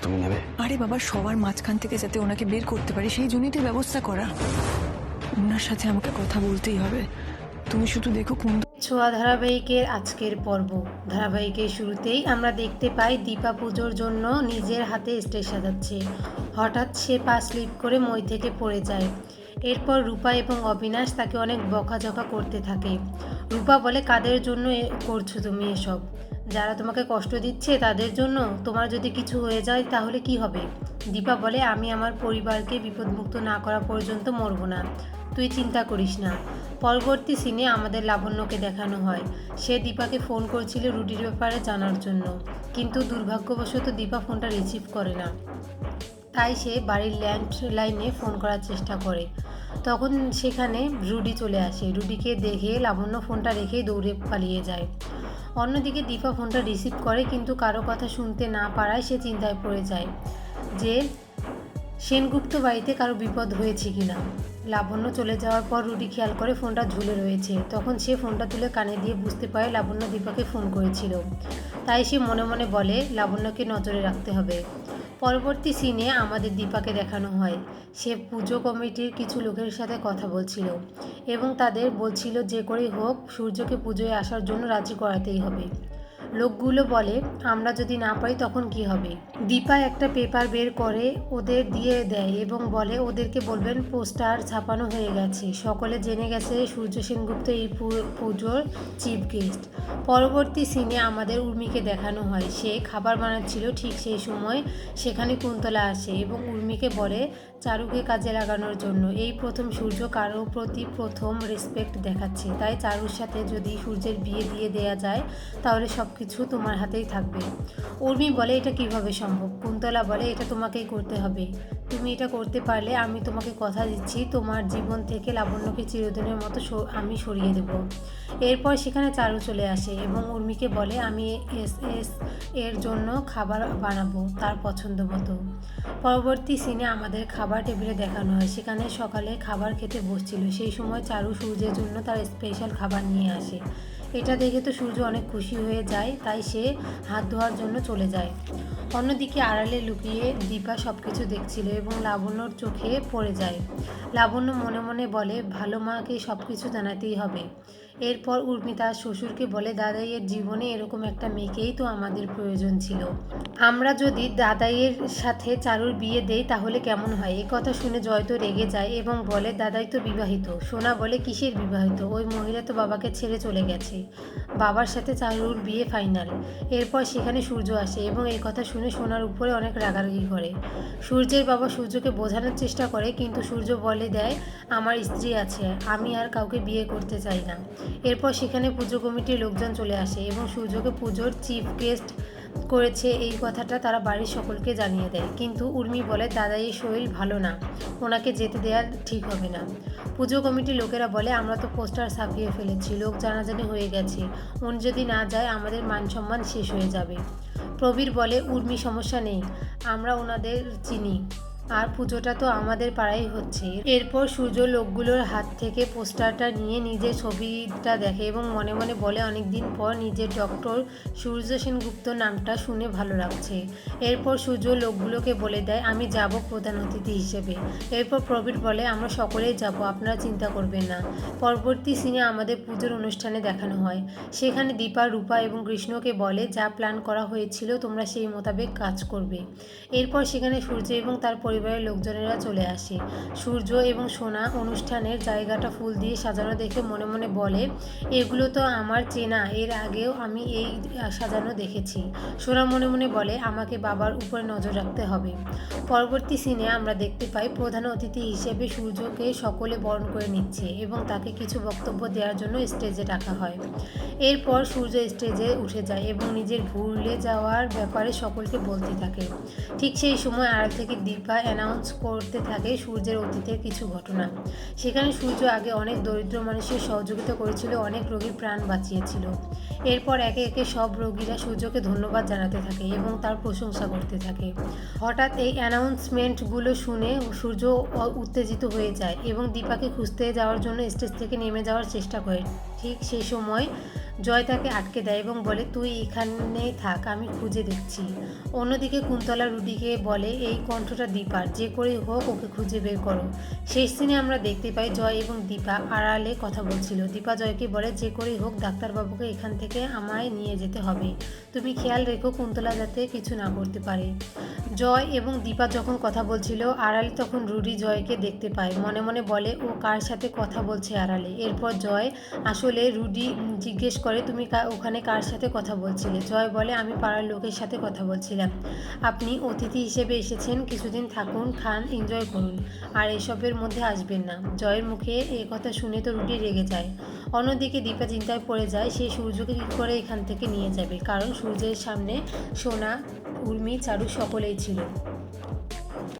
তুমি নেবে? আরে বাবা, সবার মাঝখান থেকে যাতে ওনাকে বের করতে পারি সেই জন্যই তো ব্যবস্থা করা। ওনার সাথে আমাকে কথা বলতেই হবে। তুমি শুধু দেখো কোন ছোঁয়া ধারাবাহিকের আজকের পর্ব। ধারাবাহিকের শুরুতেই আমরা দেখতে পাই দীপা পুজোর জন্য নিজের হাতে স্টেজ সাজাচ্ছে। হঠাৎ সে পা স্লিপ করে মই থেকে পড়ে যায়। এরপর রূপা এবং অবিনাশ তাকে অনেক বকাঝকা করতে থাকে। রূপা বলে, কাদের জন্য করছো তুমি এসব? যারা তোমাকে কষ্ট দিচ্ছে তাদের জন্য? তোমার যদি কিছু হয়ে যায় তাহলে কি হবে? দীপা বলে, আমি আমার পরিবারকে বিপদমুক্ত না করা পর্যন্ত মরবো না, তুই চিন্তা করিস না। পরবর্তী সিনে আমাদের লাবণ্যকে দেখানো হয়। সে দীপাকে ফোন করছিল রুটির ব্যাপারে জানার জন্য, কিন্তু দুর্ভাগ্যবশত দীপা ফোনটা রিসিভ করে না। তাই সে বাড়ির ল্যান্ডলাইনে ফোন করার চেষ্টা করে। তখন সেখানে রুডি চলে আসে। রুডিকে দেখে লাবণ্য ফোনটা রেখেই দৌড়ে পালিয়ে যায়। অন্যদিকে দীপা ফোনটা রিসিভ করে, কিন্তু কারো কথা শুনতে না পারায় সে চিন্তায় পড়ে যায় যে সেনগুপ্ত বাড়িতে কারো বিপদ হয়েছে কিনা। লাবণ্য চলে যাওয়ার পর রুডি খেয়াল করে ফোনটা ঝুলে রয়েছে। তখন সে ফোনটা তুলে কানে দিয়ে বুঝতে পারে লাবণ্য দীপাকে ফোন করেছিল। তাই সে মনে মনে বলে লাবণ্যকে নজরে রাখতে হবে। পরবর্তী সিনে আমাদের দীপাকে দেখানো হয়। সে পুজো কমিটির কিছু লোকের সাথে কথা বলছিল এবং তাদের বলছিল যে করেই হোক সূর্যকে পুজোয় আসার জন্য রাজি করাতেই হবে। লোকগুলো বলে, আমরা যদি না পারি তখন কি হবে? দীপা একটা পেপার বের করে ওদের দিয়ে দেয় এবং বলে, ওদেরকে বলবেন পোস্টার ছাপানো হয়ে গেছে, সকলে জেনে গেছে সূর্য সেনগুপ্ত এই পুজোর চিফ গেস্ট। পরবর্তী সিনে আমাদের উর্মিকে দেখানো হয়। সে খাবার বানাচ্ছিল। ঠিক সেই সময় সেখানে কুন্তলা আসে এবং উর্মিকে বলে চারুকে কাজে লাগানোর জন্য। এই প্রথম সূর্য কারোর প্রতি প্রথম রেসপেক্ট দেখাচ্ছে, তাই চারুর সাথে যদি সূর্যের বিয়ে দিয়ে দেয়া যায় তাহলে সব কিছু তোমার হাতেই থাকবে। উর্মি বলে, এটা কিভাবে সম্ভব? কুন্তলা বলে, এটা তোমাকেই করতে হবে। তুমি এটা করতে পারলে আমি তোমাকে কথা দিচ্ছি তোমার জীবন থেকে লাবণ্যকে চিরদিনের মতো আমি সরিয়ে দেব। এরপর সেখানে চারু চলে আসে এবং উর্মিকে বলে, আমি এস এর জন্য খাবার বানাবো তার পছন্দ মতো। পরবর্তী সিনে আমাদের খাবার টেবিলে দেখানো হয়। সেখানে সকালে খাবার খেতে বসছিল। সেই সময় চারু সূর্যের জন্য তার স্পেশাল খাবার নিয়ে আসে। এটা দেখে তো সূর্য অনেক খুশি হয়ে যায়, তাই সে হাত ধোয়ার জন্য চলে যায়। অন্যদিকে আড়ালে লুকিয়ে দীপা সব কিছু দেখছিল এবং লাবণ্যর চোখে পড়ে যায়। লাবণ্য মনে মনে বলে, ভালো মাকে সব কিছু জানাতেই হবে। এরপর উর্মি তার শ্বশুরকে বলে, দাদাইয়ের জীবনে এরকম একটা মেয়েকেই তো আমাদের প্রয়োজন ছিল। আমরা যদি দাদাইয়ের সাথে চারুর বিয়ে দেই তাহলে কেমন হয়? এ কথা শুনে জয় তো রেগে যায় এবং বলে, দাদাই তো বিবাহিত। সোনা বলে, কিসের বিবাহিত? ওই মহিলা তো বাবাকে ছেড়ে চলে গেছে। বাবার সাথে চারুর বিয়ে ফাইনাল। এরপর সেখানে সূর্য আসে এবং এই কথা শুনে সোনার উপরে অনেক রাগারাগি করে। সূর্যের বাবা সূর্যকে বোঝানোর চেষ্টা করে, কিন্তু সূর্য বলে দেয়, আমার স্ত্রী আছে, আমি আর কাউকে বিয়ে করতে চাই না। এরপর সেখানে পুজো কমিটির লোকজন চলে আসে এবং সূর্যকে পুজোর চিফ গেস্ট করেছে এই কথাটা তারা বাড়ির সকলকে জানিয়ে দেয়। কিন্তু উর্মি বলে, দাদাইয়ের শরীর ভালো না, ওনাকে যেতে দেওয়া ঠিক হবে না। পুজো কমিটির লোকেরা বলে, আমরা তো পোস্টার ছাপিয়ে ফেলেছি, লোক জানাজানি হয়ে গেছে, উনি যদি না যায় আমাদের মান সম্মান শেষ হয়ে যাবে। প্রবীর বলে, উর্মি সমস্যা নেই, আমরা ওনাদের চিনি, আর পুজোটা তো আমাদের পাড়াই হচ্ছে। এরপর সূর্য লোকগুলোর হাত থেকে পোস্টারটা নিয়ে নিজের ছবিটা দেখে এবং মনে মনে বলে, অনেকদিন পর নিজের ডক্টর সূর্য সেনগুপ্ত নামটা শুনে ভালো লাগছে। এরপর সূর্য লোকগুলোকে বলে দেয়, আমি যাব প্রধান অতিথি হিসেবে। এরপর প্রবীর বলে, আমরা সকলেই যাব, আপনারা চিন্তা করবেন না। পরবর্তী সিনে আমাদের পুজোর অনুষ্ঠানে দেখানো হয়। সেখানে দীপা, রূপা এবং কৃষ্ণকে বলে, যা প্ল্যান করা হয়েছিল তোমরা সেই মোতাবেক কাজ করবে। এরপর সেখানে সূর্য এবং তার পরিবারের লোকজনেরা চলে আসে। সূর্য এবং সোনা অনুষ্ঠানের জায়গাটা ফুল দিয়ে সাজানো দেখে মনে মনে বলে, এগুলো তো আমার চেনা, এর আগেও আমি এই সাজানো দেখেছি। সোনা মনে মনে বলে, আমাকে বাবার উপরে নজর রাখতে হবে। পরবর্তী সিনে আমরা দেখতে পাই প্রধান অতিথি হিসেবে সূর্যকে সকলে বরণ করে নিচ্ছে এবং তাকে কিছু বক্তব্য দেওয়ার জন্য স্টেজে ডাকা হয়। এরপর সূর্য স্টেজে উঠে যায় এবং নিজের ভুলে যাওয়ার ব্যাপারে সকলকে বলতে থাকে। ঠিক সেই সময় আড়াল থেকে দীপা অ্যানাউন্স করতে থাকে সূর্যের অতীতের কিছু ঘটনা। সেখানে সূর্য আগে অনেক দরিদ্র মানুষের সহযোগিতা করেছিল, অনেক রোগীর প্রাণ বাঁচিয়েছিল। এরপর একে একে সব রোগীরা সূর্যকে ধন্যবাদ জানাতে থাকে এবং তার প্রশংসা করতে থাকে। হঠাৎ এই অ্যানাউন্সমেন্টগুলো শুনে সূর্য উত্তেজিত হয়ে যায় এবং দীপাকে খুঁজতে যাওয়ার জন্য স্টেজ থেকে নেমে যাওয়ার চেষ্টা করে। ঠিক সেই সময় জয় তাকে আটকে দেয় এবং বলে, তুই এখানেই থাক, আমি খুঁজে দেখছি। অন্যদিকে কুন্তলা রুডিকে বলে, এই কণ্ঠটা দীপার, যে করেই হোক ওকে খুঁজে বের করো। শেষ সিনে আমরা দেখতে পাই জয় এবং দীপা আড়ালে কথা বলছিল। দীপা জয়কে বলে, যে করেই হোক ডাক্তারবাবুকে এখান থেকে আমায় নিয়ে যেতে হবে, তুমি খেয়াল রেখো কুন্তলা যাতে কিছু না করতে পারে। জয় এবং দীপা যখন কথা বলছিল আড়ালে, তখন রুডি জয়কে দেখতে পায়। মনে মনে বলে, ও কার সাথে কথা বলছে আড়ালে। এরপর জয় আসলে রুডি জিজ্ঞেস করে, তুমি ওখানে কার সাথে কথা বলছিলে? জয় বলে, আমি পাড়ার লোকের সাথে কথা বলছিলাম। আপনি অতিথি হিসেবে এসেছেন, কিছুদিন থাকুন, খান, এনজয় করুন, আর এসবের মধ্যে আসবেন না। জয়ের মুখে এ কথা শুনে তো রুডি রেগে যায়। অন্যদিকে দীপা চিন্তায় পড়ে যায়, সে সূর্যকে কী করে এখান থেকে নিয়ে যাবে, কারণ সূর্যের সামনে সোনা, উর্মি, চারু সকলেই ছিল।